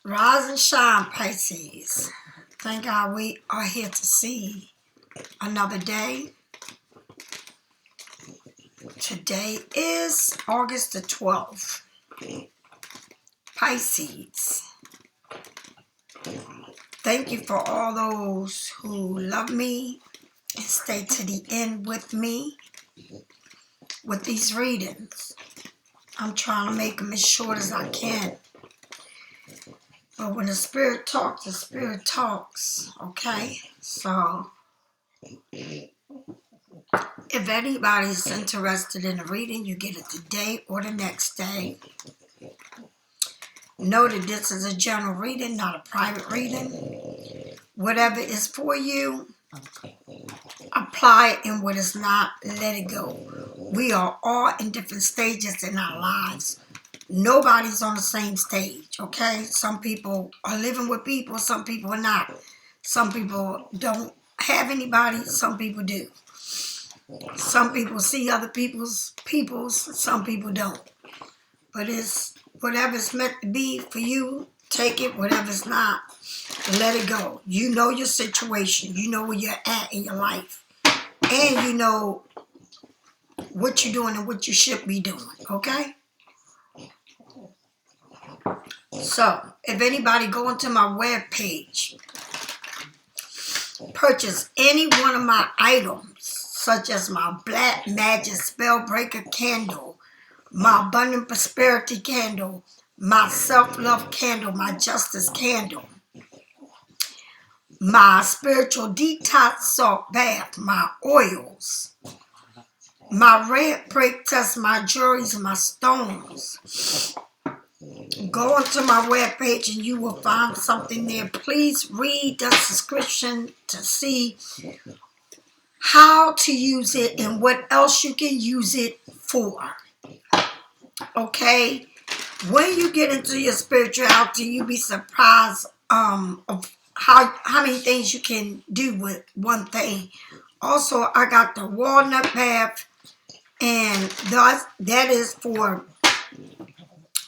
Rise and shine, Pisces. Thank God we are here to see another day. Today is August the 12th. Pisces. Thank you for all those who love me and stay to the end with me with these readings. I'm trying to make them as short as I can. But when the Spirit talks, okay? So, if anybody's interested in a reading, you get it today or the next day. Know that this is a general reading, not a private reading. Whatever is for you, apply it, and what is not, let it go. We are all in different stages in our lives. Nobody's on the same stage, okay? Some people are living with people, some people are not. Some people don't have anybody, some people do. Some people see other people's some people don't. But it's whatever's meant to be for you, take it. Whatever's not, let it go. You know your situation. You know where you're at in your life. And you know what you're doing and what you should be doing, okay? So, if anybody go into my webpage, purchase any one of my items, such as my Black Magic Spell Breaker candle, my Abundant Prosperity candle, my Self-Love candle, my Justice candle, my Spiritual Detox Salt Bath, my oils, my Red Break Test, my jewelries, and my stones. Go onto my webpage and you will find something there. Please read the description to see how to use it and what else you can use it for. Okay? When you get into your spirituality, you'll be surprised of how many things you can do with one thing. Also, I got the walnut bath, and that is for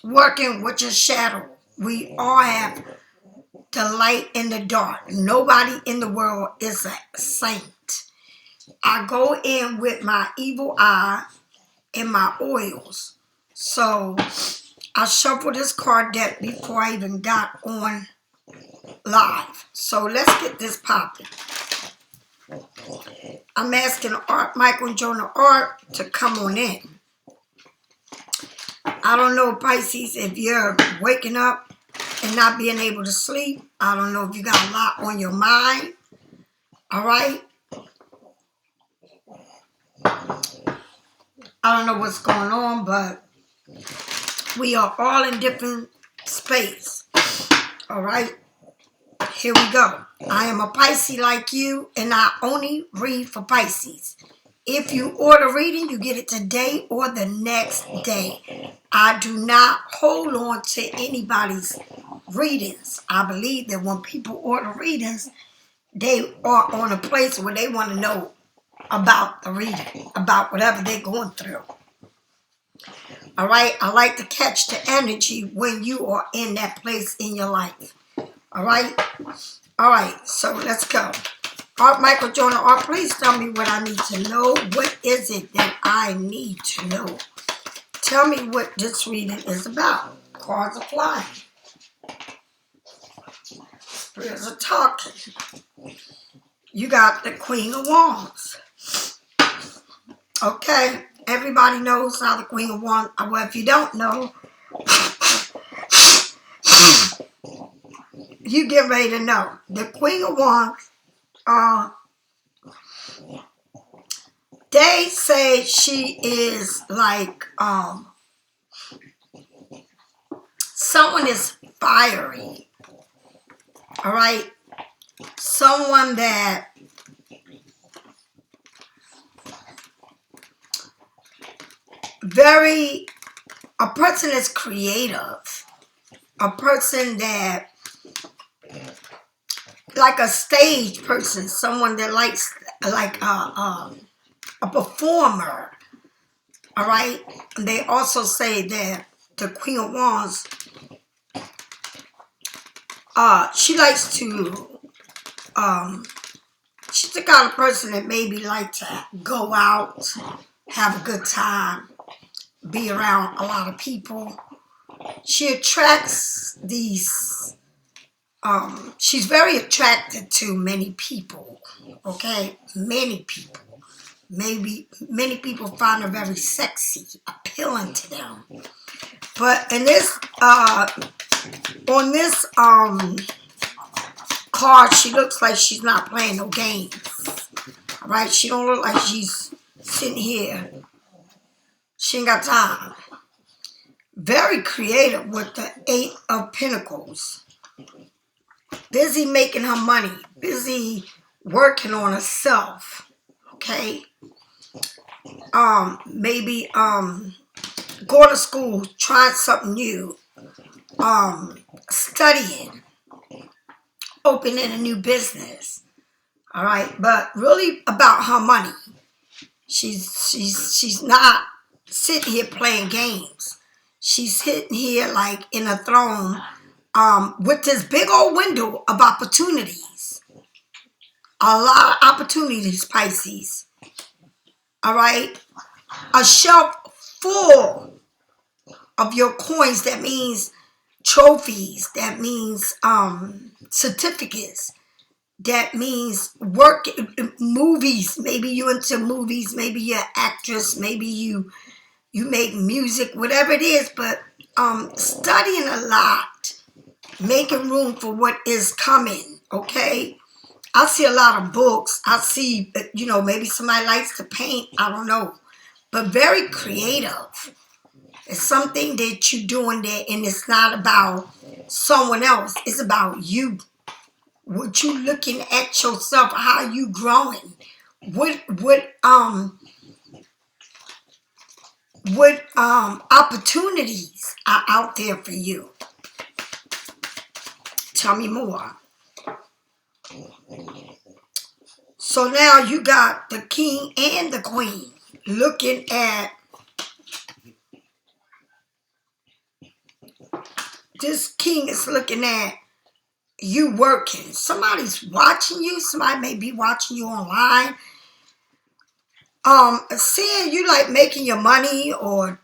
working with your shadow. We all have the light and the dark. Nobody in the world is a saint. I go in with my evil eye and my oils. So I shuffled this card deck before I even got on live. So let's get this popping. I'm asking Art, Michael and Jonah Art to come on in. I don't know, Pisces, if you're waking up and not being able to sleep. I don't know if you got a lot on your mind. All right? I don't know what's going on, but we are all in different space. All right? Here we go. I am a Pisces like you, and I only read for Pisces. If you order reading, you get it today or the next day. I do not hold on to anybody's readings. I believe that when people order readings, they are on a place where they want to know about the reading, about whatever they're going through. All right? I like to catch the energy when you are in that place in your life. All right? All right, so let's go. Art, Michael, Jonah, Art, please tell me what I need to know. What is it that I need to know? Tell me what this reading is about. Cards are flying. Spirits are talking. You got the Queen of Wands. Okay, everybody knows how the Queen of Wands, well, if you don't know, you get ready to know. The Queen of Wands, they say she is like, someone is fiery. All right? Someone that a person that's creative. A person that, like a stage person, someone that likes, like a performer. All right? They also say that the Queen of Wands She likes to, she's the kind of person that maybe like to go out, have a good time, be around a lot of people. She attracts these, she's very attracted to many people, okay? Many people. Maybe many people find her very sexy, appealing to them. But in this, on this card, she looks like she's not playing no games. All right? She don't look like she's sitting here. She ain't got time. Very creative with the 8 of Pentacles. Busy making her money. Busy working on herself. Okay? Maybe going to school, trying something new, studying, opening a new business. All right, but really about her money. She's not sitting here playing games. She's sitting here like in a throne, with this big old window of opportunities. A lot of opportunities, Pisces. All right, a shelf full of your coins. That means trophies. That means certificates. That means work, movies. Maybe you into movies. Maybe you're an actress. Maybe you make music. Whatever it is, but studying a lot, making room for what is coming. Okay. I see a lot of books. I see, maybe somebody likes to paint. I don't know. But very creative. It's something that you're doing there, and it's not about someone else. It's about you. What you looking at yourself, how you growing. What opportunities are out there for you? Tell me more. So now you got the king and the queen looking at this. King is looking at you working. Somebody's watching you. Somebody may be watching you online. Seeing you like making your money, or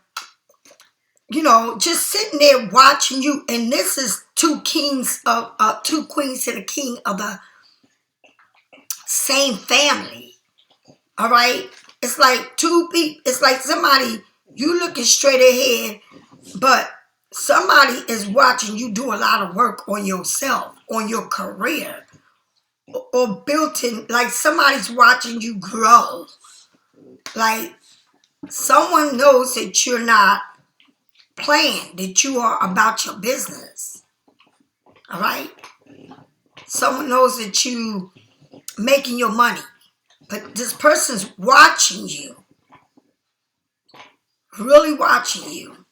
just sitting there watching you. And this is two queens and a king of the same family. All right, it's like two people. It's like somebody, you looking straight ahead, but somebody is watching you do a lot of work on yourself, on your career, or building. Like somebody's watching you grow. Like someone knows that you're not playing, that you are about your business. All right, someone knows that you making your money. But this person's watching you. Really watching you.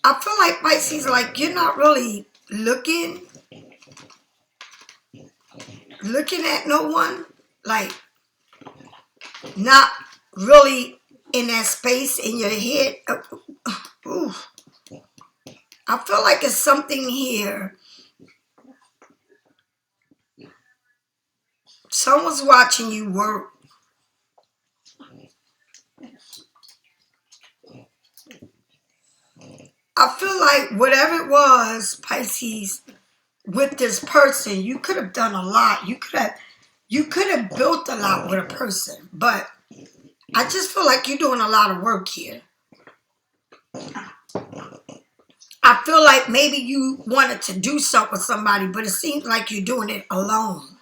I feel like Pisces, like you're not really looking at no one. Like not really in that space in your head. Ooh. I feel like it's something here. Someone's watching you work. I feel like whatever it was, Pisces, with this person, you could have done a lot. You could have built a lot with a person, but I just feel like you're doing a lot of work here. I feel like maybe you wanted to do something with somebody, but it seems like you're doing it alone.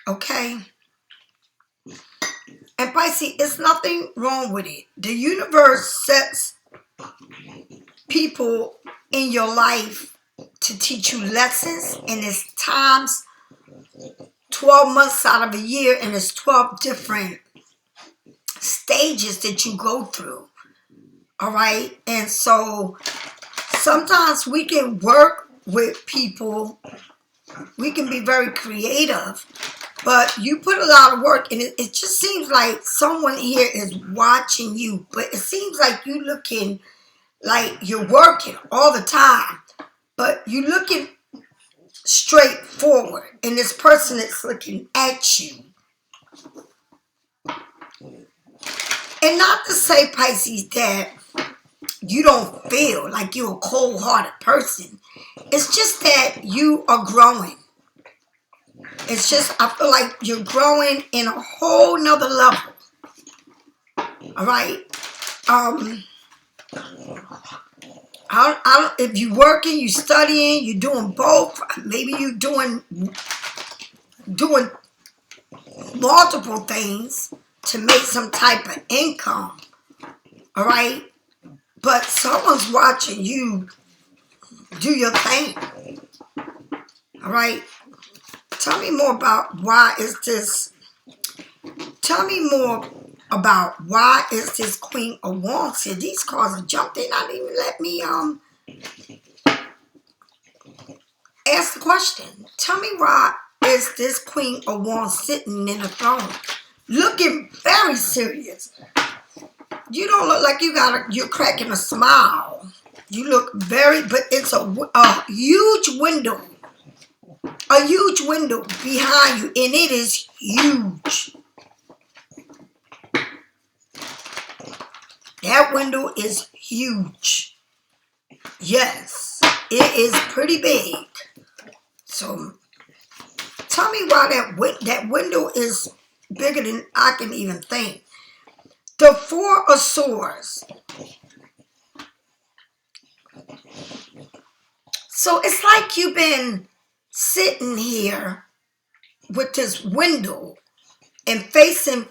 Okay? And Pisces, there's nothing wrong with it. The universe sets people in your life to teach you lessons, and it's times 12 months out of a year, and it's 12 different stages that you go through. All right? And so sometimes we can work with people We can be very creative, but you put a lot of work in it. It just seems like someone here is watching you, but it seems like you looking like you're working all the time, but you looking straight forward, and this person is looking at you. And not to say, Pisces, that you don't feel like you're a cold-hearted person. It's just that you are growing. It's just, I feel like you're growing in a whole nother level. All right? If you're working, you're studying, you're doing both. Maybe you're doing multiple things to make some type of income. All right? But someone's watching you do your thing. All right? Tell me more about why is this. Tell me more about why is this Queen of Wands here. These cards are jumped in. Not even let me ask the question. Tell me why is this Queen of Wands sitting in a throne, looking very serious. You don't look like you're cracking a smile. You look but it's a huge window. A huge window behind you, and it is huge. That window is huge. Yes, it is pretty big. So, tell me why that window is bigger than I can even think. The Four of Swords. So, it's like you've been sitting here with this window and facing,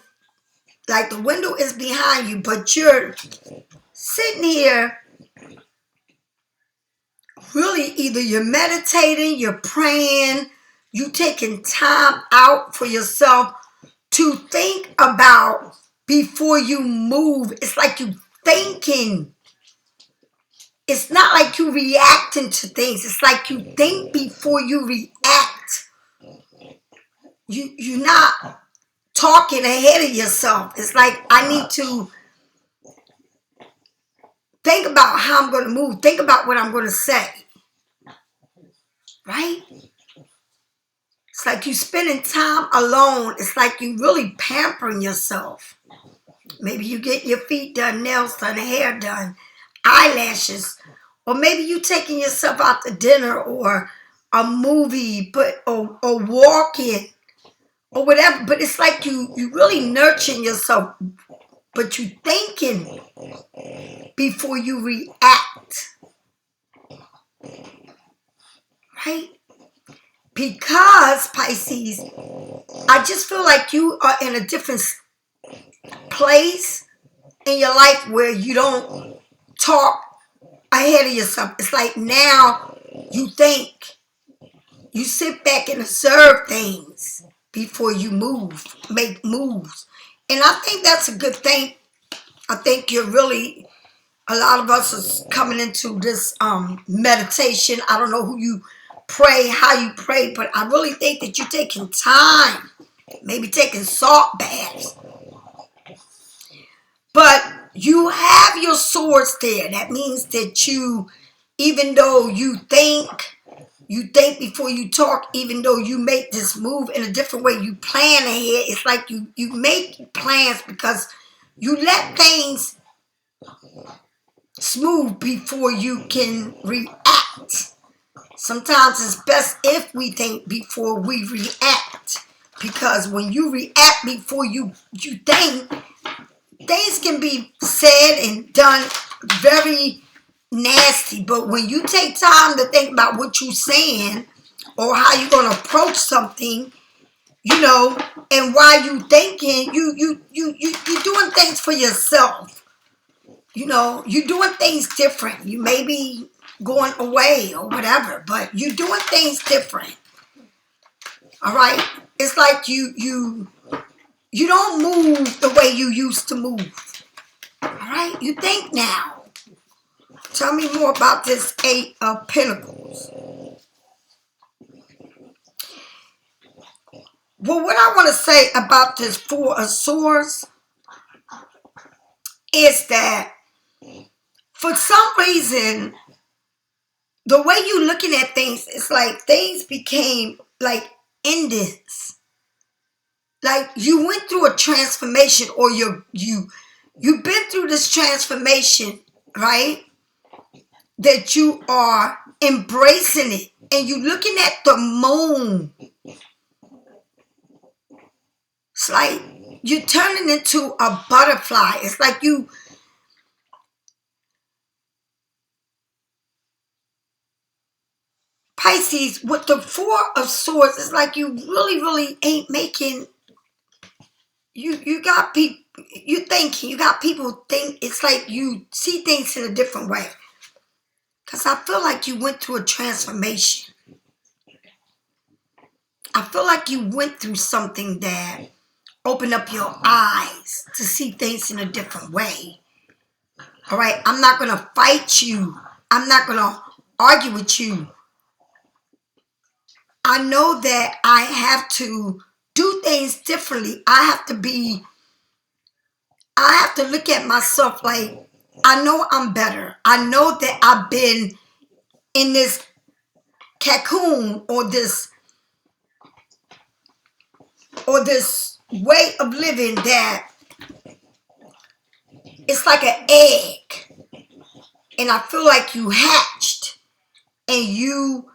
like the window is behind you, but you're sitting here really, either you're meditating, you're praying, you taking time out for yourself to think about before you move. It's like you thinking. It's not like you reacting to things. It's like you think before you react. You're not talking ahead of yourself. It's like, I need to think about how I'm going to move. Think about what I'm going to say. Right? It's like you spending time alone. It's like you really pampering yourself. Maybe you get your feet done, nails done, hair done, eyelashes. Or maybe you taking yourself out to dinner or a movie, or walking or whatever. But it's like you really nurturing yourself, but you thinking before you react. Right? Because, Pisces, I just feel like you are in a different place in your life where you don't talk ahead of yourself. It's like now you think. You sit back and observe things before you make moves. And I think that's a good thing. I think a lot of us is coming into this meditation. I don't know who you pray, how you pray, but I really think that you're taking time, maybe taking salt baths. But you have your swords there. That means that you, even though you think before you talk, even though you make this move in a different way, you plan ahead. It's like you make plans because you let things smooth before you can react. Sometimes it's best if we think before we react, because when you react before you think, things can be said and done very nasty. But when you take time to think about what you're saying or how you're going to approach something, and while you thinking, you're doing things for yourself. You're doing things different. You may be going away or whatever, but you're doing things different. All right? It's like you don't move the way you used to move. All right? You think now. Tell me more about this Eight of Pentacles. Well, what I want to say about this Four of Swords is that for some reason, the way you looking at things, it's like things became like endings. Like you went through a transformation, or you've been through this transformation, right? That you are embracing it, and you looking at the moon. It's like you're turning into a butterfly. It's like you, Pisces, with the Four of Swords, it's like you really ain't making, you got people, you got people think, it's like you see things in a different way. Because I feel like you went through a transformation. I feel like you went through something that opened up your eyes to see things in a different way. All right, I'm not going to fight you. I'm not going to argue with you. I know that I have to do things differently. I have to look at myself like, I know I'm better. I know that I've been in this cocoon, or this way of living that it's like an egg. And I feel like you hatched, and you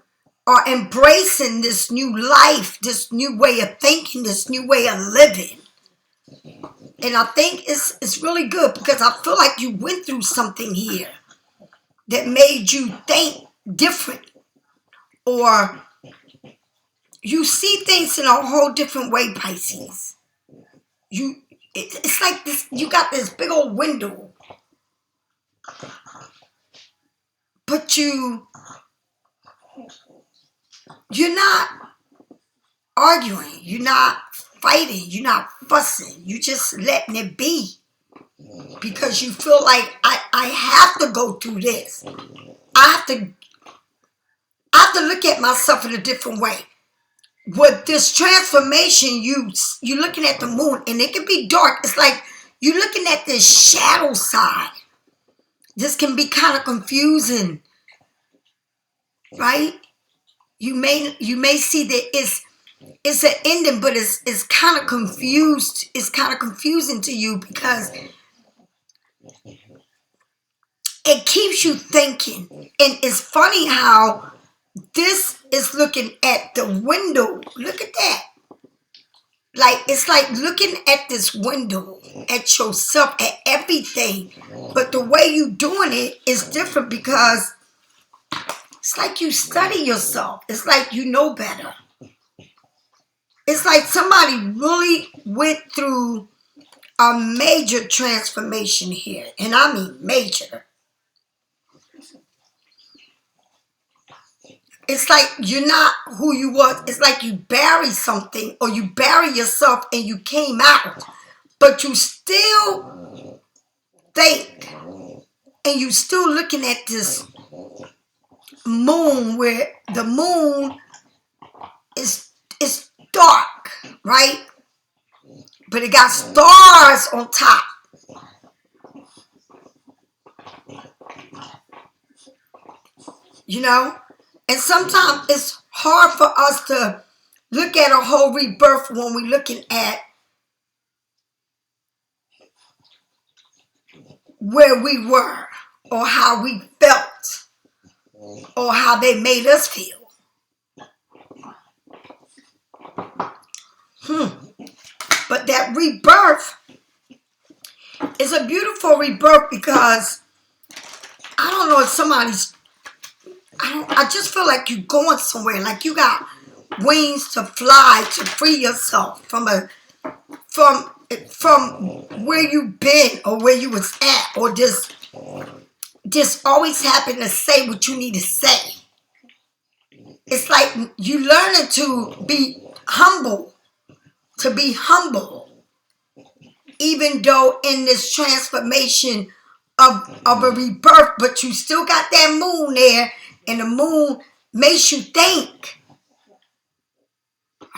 are embracing this new life, this new way of thinking, this new way of living. And I think it's really good, because I feel like you went through something here that made you think different, or you see things in a whole different way, Pisces. It's like this, you got this big old window, but you're not arguing, you're not fighting, you're not fussing, you just letting it be, because you feel like I have to go through this. I have to look at myself in a different way. With this transformation, you looking at the moon, and it can be dark. It's like you're looking at this shadow side. This can be kind of confusing, right? You may see that it's an ending, but it's kind of confused. It's kind of confusing to you, because it keeps you thinking. And it's funny how this is looking at the window. Look at that. Like, it's like looking at this window, at yourself, at everything. But the way you doing it is different, because it's like you study yourself. It's like you know better. It's like somebody really went through a major transformation here. And I mean major. It's like you're not who you was. It's like you bury something, or you bury yourself and you came out. But you still think, and you still looking at this moon, where the moon is dark, right? But it got stars on top. You know? And sometimes it's hard for us to look at a whole rebirth when we're looking at where we were, or how we felt, or how they made us feel. But that rebirth is a beautiful rebirth, because I don't know if somebody's, I just feel like you're going somewhere, like you got wings to fly, to free yourself from where you've been, or where you was at, or just always happen to say what you need to say. It's like you learning to be humble, even though in this transformation of a rebirth, but you still got that moon there, and the moon makes you think.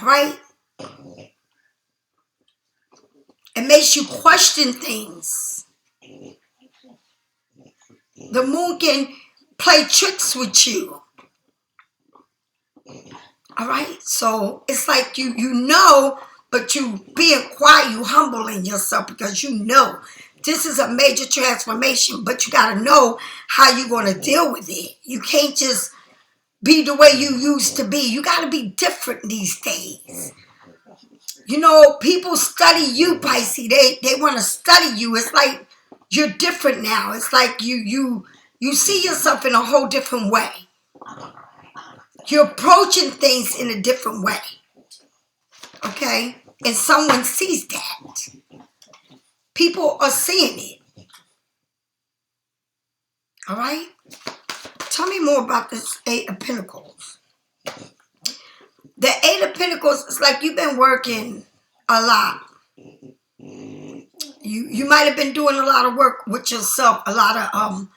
All right? It makes you question things. The moon can play tricks with you. All right? So it's like you know, but you being quiet, you humbling yourself because you know this is a major transformation, but you got to know how you're going to deal with it. You can't just be the way you used to be. You got to be different these days. You know, people study you, Pisces. They want to study you. It's like you're different now. It's like you see yourself in a whole different way. You're approaching things in a different way. Okay? And someone sees that. People are seeing it. All right? Tell me more about this Eight of Pentacles. The Eight of Pentacles is like you've been working a lot. You might have been doing a lot of work with yourself, a lot of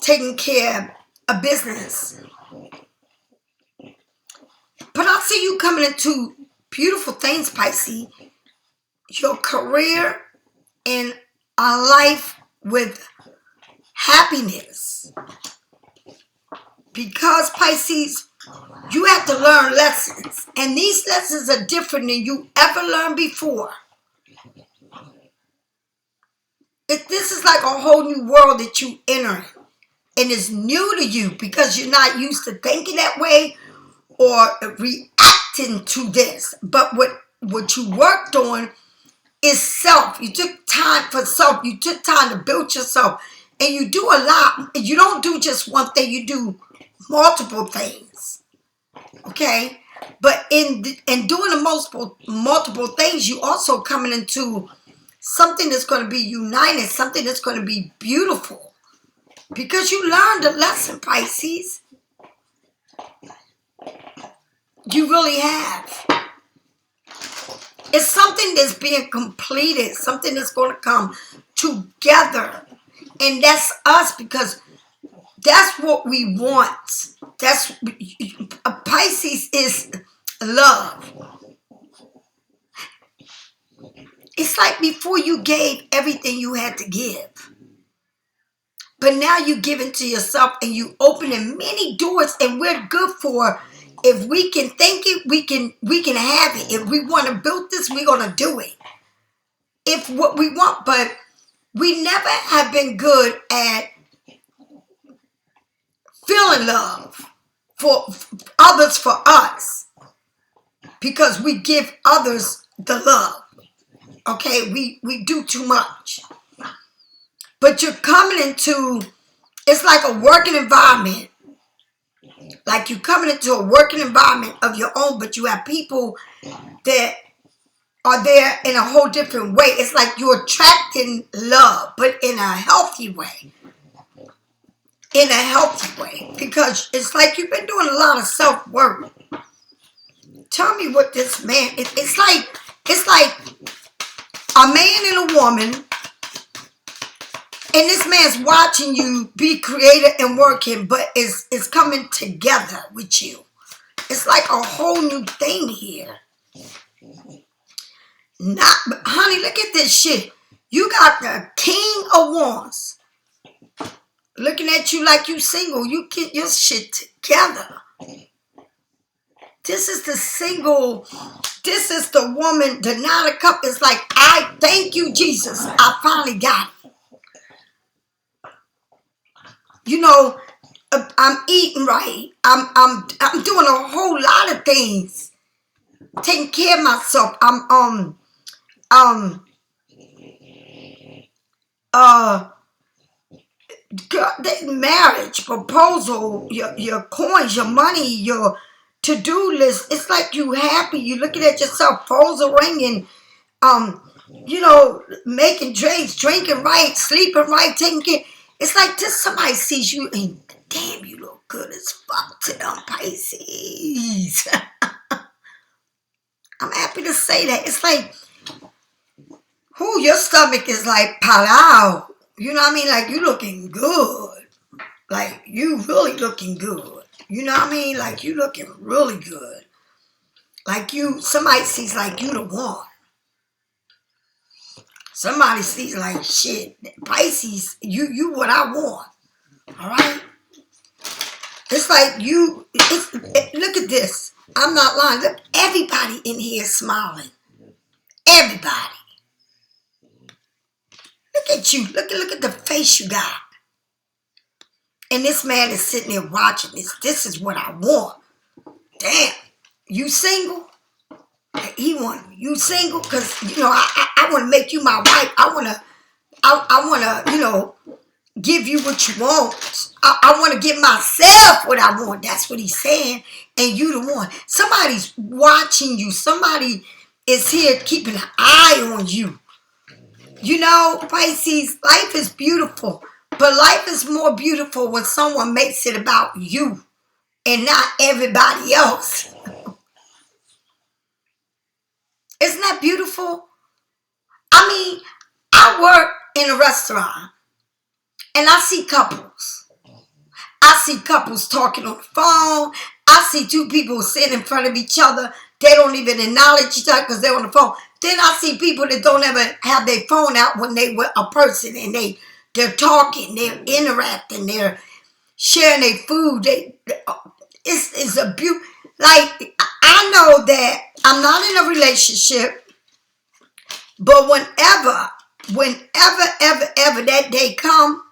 taking care of business. But I see you coming into beautiful things, Pisces. Your career and a life with happiness. Because, Pisces, you have to learn lessons. And these lessons are different than you ever learned before. This is like a whole new world that you enter. And it's new to you because you're not used to thinking that way or reacting to this. But what you worked on is self. You took time for self. You took time to build yourself. And you do a lot. You don't do just one thing. You do multiple things. Okay? But in doing the multiple things, you also coming into something that's going to be united, something that's going to be beautiful. Because you learned a lesson, Pisces. You really have. It's something that's being completed, something that's going to come together. And that's us because that's what we want. That's Pisces is love. It's like before you gave everything you had to give. But now you give it to yourself and you opening many doors, and we're good for, if we can think it, we can have it. If we want to build this, we're going to do it. If what we want, but we never have been good at feeling love for others, for us, because we give others the love. Okay, we do too much. But you're coming into, it's like a working environment. Like you're coming into a working environment of your own, but you have people that are there in a whole different way. It's like you're attracting love, but in a healthy way. In a healthy way. Because it's like you've been doing a lot of self-work. Tell me what this man, it's like a man and a woman, and this man's watching you be creative and working, but it's coming together with you. It's like a whole new thing here. Honey, look at this shit. You got the King of Wands looking at you like you single. You get your shit together. This is the single. This is the woman. The Nine of Cups is like, I thank you, Jesus. I finally got it. You know, I'm eating right. I'm doing a whole lot of things. Taking care of myself. Marriage, proposal, your coins, your money, your to-do list. It's like you happy. You looking at yourself, phones are ringing. You know, making drinks, drinking right, sleeping right, taking care. It's like this, somebody sees you and damn, you look good as fuck to them, Pisces. I'm happy to say that. It's like, your stomach is like palau. You know what I mean? Like you looking good. Like you really looking good. You know what I mean? Like you looking really good. Like somebody sees like you the one. Somebody sees like, shit, Pisces, you what I want. All right? It's like look at this. I'm not lying. Look, everybody in here is smiling. Everybody. Look at you. Look at the face you got. And this man is sitting there watching this. This is what I want. Damn. You single? You single? Because, I want to make you my wife. I want to, give you what you want. I want to give myself what I want. That's what he's saying. And you the one. Somebody's watching you. Somebody is here keeping an eye on you. Pisces, life is beautiful. But life is more beautiful when someone makes it about you and not everybody else. Isn't that beautiful? I mean, I work in a restaurant and I see couples. I see couples talking on the phone. I see two people sitting in front of each other. They don't even acknowledge each other because they're on the phone. Then I see people that don't ever have their phone out when they with a person and they're talking, they're interacting, they're sharing their food. It's a beauty. Like, I know that I'm not in a relationship, but whenever, ever that day come,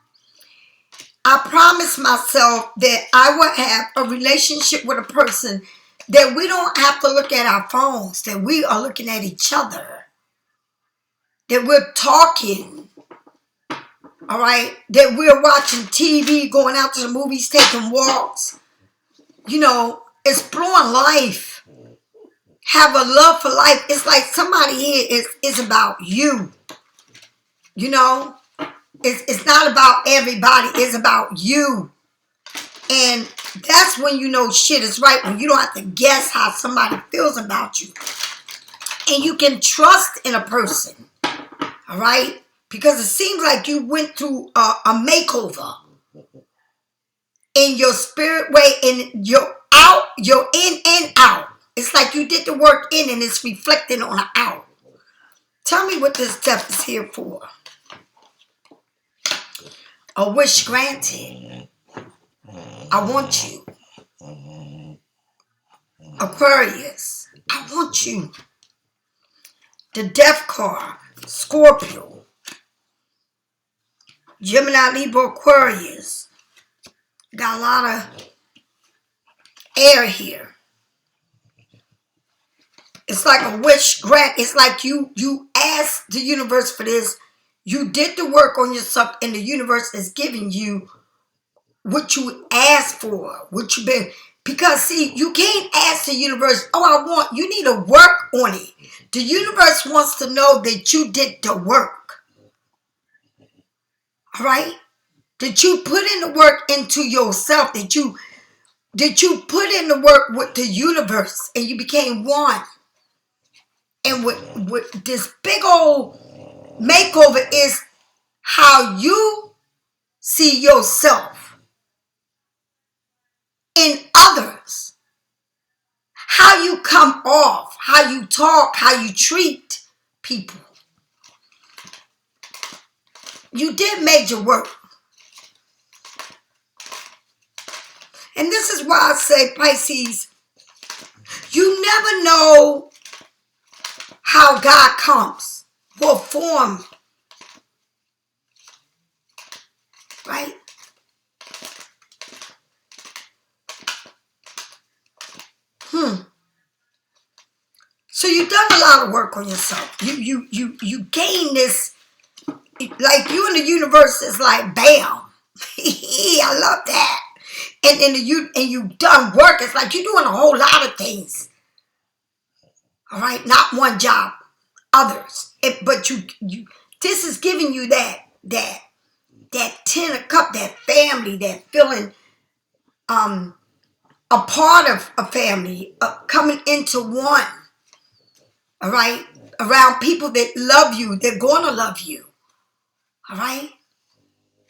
I promise myself that I will have a relationship with a person that we don't have to look at our phones, that we are looking at each other, that we're talking, all right, that we're watching TV, going out to the movies, taking walks, exploring life, have a love for life. It's like somebody here is about you, It's not about everybody. It's about you. And that's when shit is right. When you don't have to guess how somebody feels about you. And you can trust in a person. All right? Because it seems like you went through a makeover. In your spirit way. And you're out. You're in and out. It's like you did the work in and it's reflecting on the out. Tell me what this stuff is here for. A wish granted. I want you. Aquarius. I want you. The Death card. Scorpio. Gemini, Libra, Aquarius. Got a lot of air here. It's like a wish grant. It's like you asked the universe for this. You did the work on yourself and the universe is giving you what you asked for, what you've been. Because, see, you can't ask the universe, you need to work on it. The universe wants to know that you did the work. All right? That you put in the work into yourself, that you put in the work with the universe and you became one. And with this big old makeover is how you see yourself in others. How you come off, how you talk, how you treat people. You did major work. And this is why I say, Pisces, you never know how God comes, what form, right? So you've done a lot of work on yourself. You gain this, like you in the universe is like bam. I love that. And you've done work. It's like you're doing a whole lot of things. All right, not one job, others. But this is giving you that 10 of cups, that family, that feeling, a part of a family, coming into one. All right, around people that love you, they're gonna love you. All right,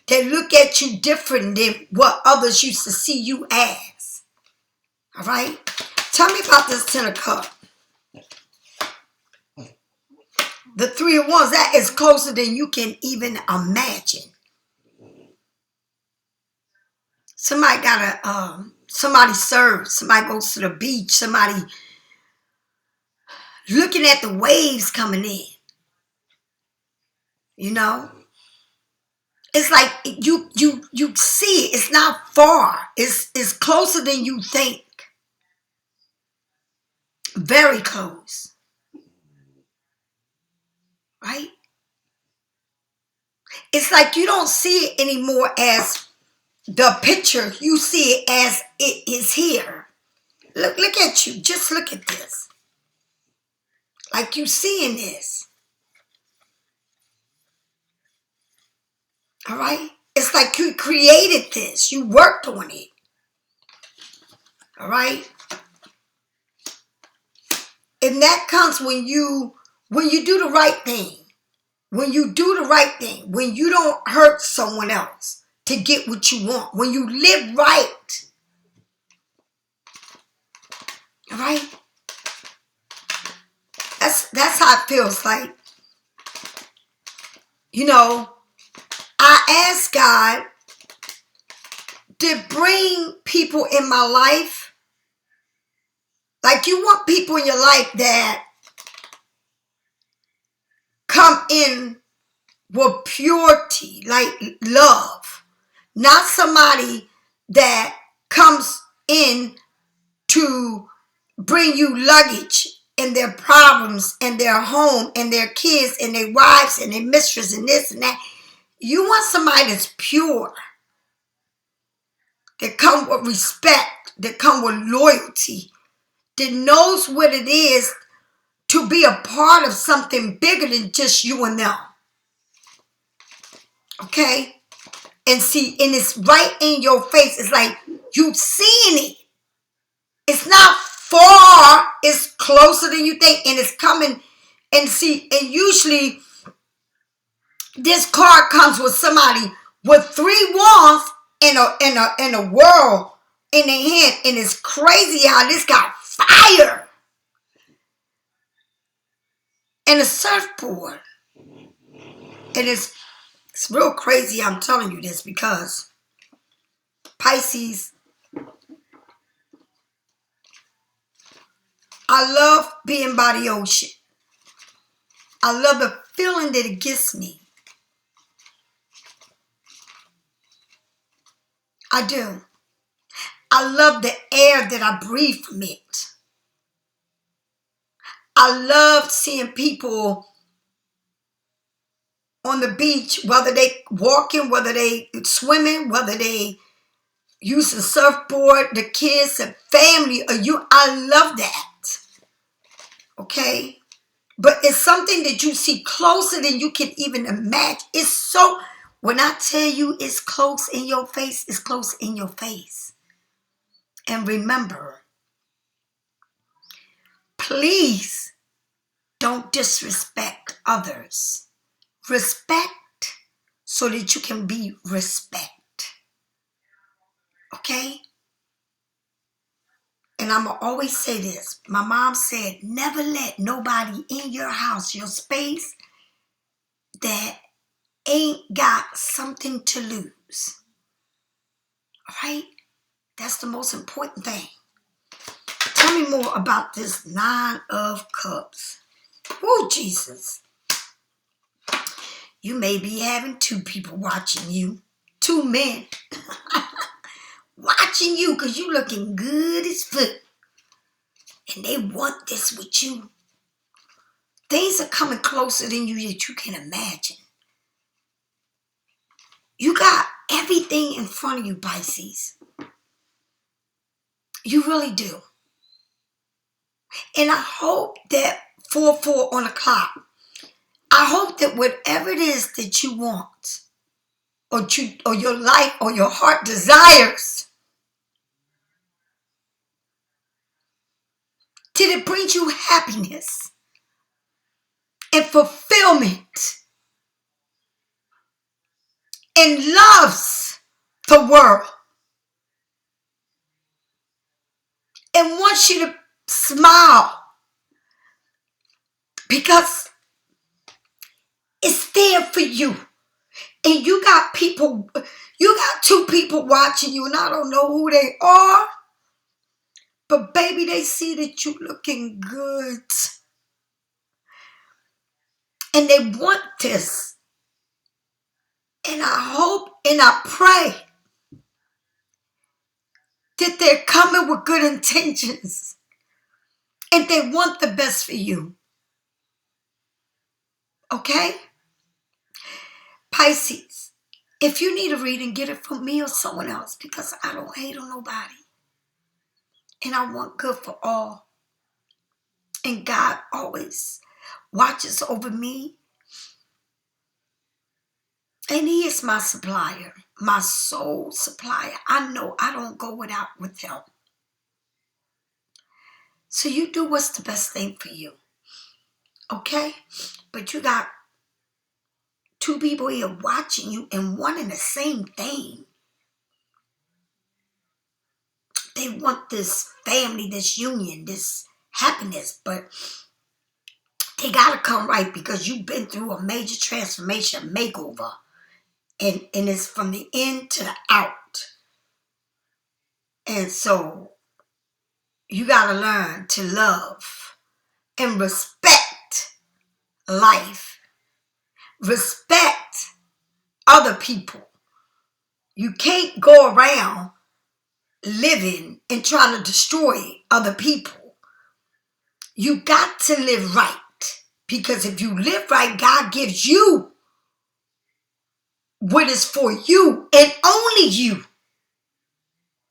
they look at you different than what others used to see you as. All right, tell me about this 10 of cups. The Three of Wands, that is closer than you can even imagine. Somebody somebody serves, somebody goes to the beach, somebody looking at the waves coming in. You know? It's like you see it. It's not far. It's closer than you think. Very close. Right? It's like you don't see it anymore as the picture. You see it as it is here. Look at you. Just look at this. Like you seeing this. All right? It's like you created this. You worked on it. All right? And that comes when you do the right thing. When you do the right thing. When you don't hurt someone else to get what you want. When you live right. All right? That's how it feels like. You know, I ask God to bring people in my life. Like you want people in your life that come in with purity, like love. Not somebody that comes in to bring you luggage and their problems and their home and their kids and their wives and their mistress and this and that. You want somebody that's pure, that come with respect, that come with loyalty, that knows what it is to be a part of something bigger than just you and them. Okay? And see, and it's right in your face. It's like you've seen it. It's not far. It's closer than you think. And it's coming. And see, and usually this card comes with somebody with 3 wands and a world in their hand. And it's crazy how this got fire. And a surfboard. And it's real crazy I'm telling you this because Pisces, I love being by the ocean. I love the feeling that it gives me. I do. I love the air that I breathe from it. I love seeing people on the beach, whether they walking, whether they swimming, whether they using surfboard, the kids, the family, or you. I love that. Okay? But it's something that you see closer than you can even imagine. It's so, when I tell you it's close in your face, it's close in your face. And remember, please don't disrespect others. Respect so that you can be respect. Okay? And I'm going to always say this. My mom said, never let nobody in your house, your space, that ain't got something to lose. All right? That's the most important thing. Tell me more about this 9 of Cups. Oh, Jesus. You may be having 2 people watching you. 2 men. Watching you because you looking good as fuck. And they want this with you. Things are coming closer than you that you can imagine. You got everything in front of you, Pisces. You really do. And I hope that 4-4 on the clock, I hope that whatever it is that you want, or your life or your heart desires, till it brings you happiness and fulfillment and loves the world and wants you to smile because It's there for you. And you got people, you got two people watching you, and I don't know who they are. But baby, they see that you looking good. And they want this. And I hope and I pray that they're coming with good intentions. And they want the best for you. Okay? Pisces, if you need a reading, get it from me or someone else, because I don't hate on nobody. And I want good for all. And God always watches over me. And He is my supplier, my soul supplier. I know I don't go without with Him. So you do what's the best thing for you. Okay? But you got two people here watching you and wanting the same thing. They want this family, this union, this happiness, but they got to come right because you've been through a major transformation, makeover, and it's from the in to the out. And so you got to learn to love and respect life, respect other people. You can't go around living and trying to destroy other people. You got to live right. Because if you live right, God gives you what is for you and only you.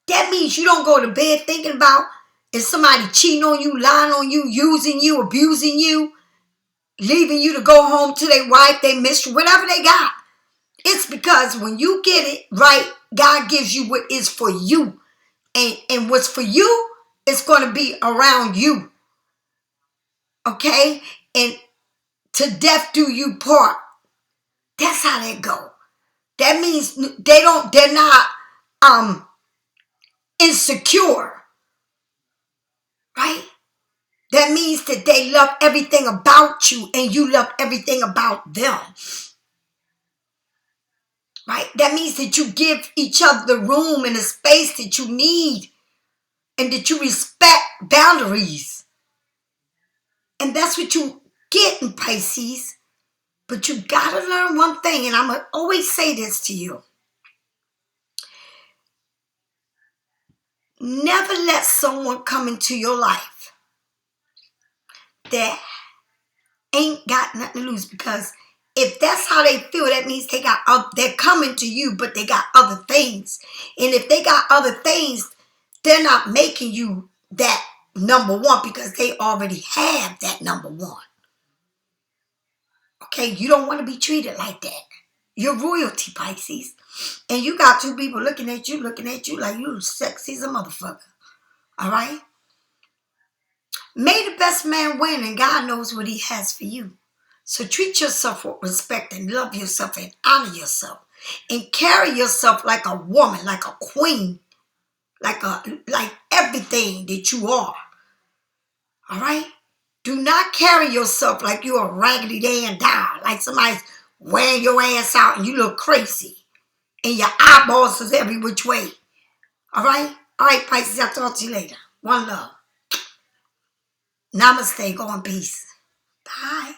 That means you don't go to bed thinking about if somebody cheating on you, lying on you, using you, abusing you, leaving you to go home to their wife, they mistress, whatever they got. It's because when you get it right, God gives you what is for you. And what's for you is going to be around you. Okay? And to death do you part. That's how they go. That means they're not insecure. Right? That means that they love everything about you and you love everything about them. Right? That means that you give each other the room and the space that you need and that you respect boundaries. And that's what you get in Pisces. But you got to learn one thing, and I'm going to always say this to you. Never let someone come into your life that ain't got nothing to lose, because if that's how they feel, that means they're coming to you, but they got other things. And if they got other things, they're not making you that number one because they already have that number one. Okay, you don't want to be treated like that. You're royalty, Pisces. And you got two people looking at you like you sexy as a motherfucker. All right? May the best man win, and God knows what He has for you. So treat yourself with respect and love yourself and honor yourself. And carry yourself like a woman, like a queen, like everything that you are. All right? Do not carry yourself like you're a raggedy damn doll, like somebody's wearing your ass out and you look crazy. And your eyeballs is every which way. All right? All right, Pisces, I'll talk to you later. One love. Namaste. Go in peace. Bye.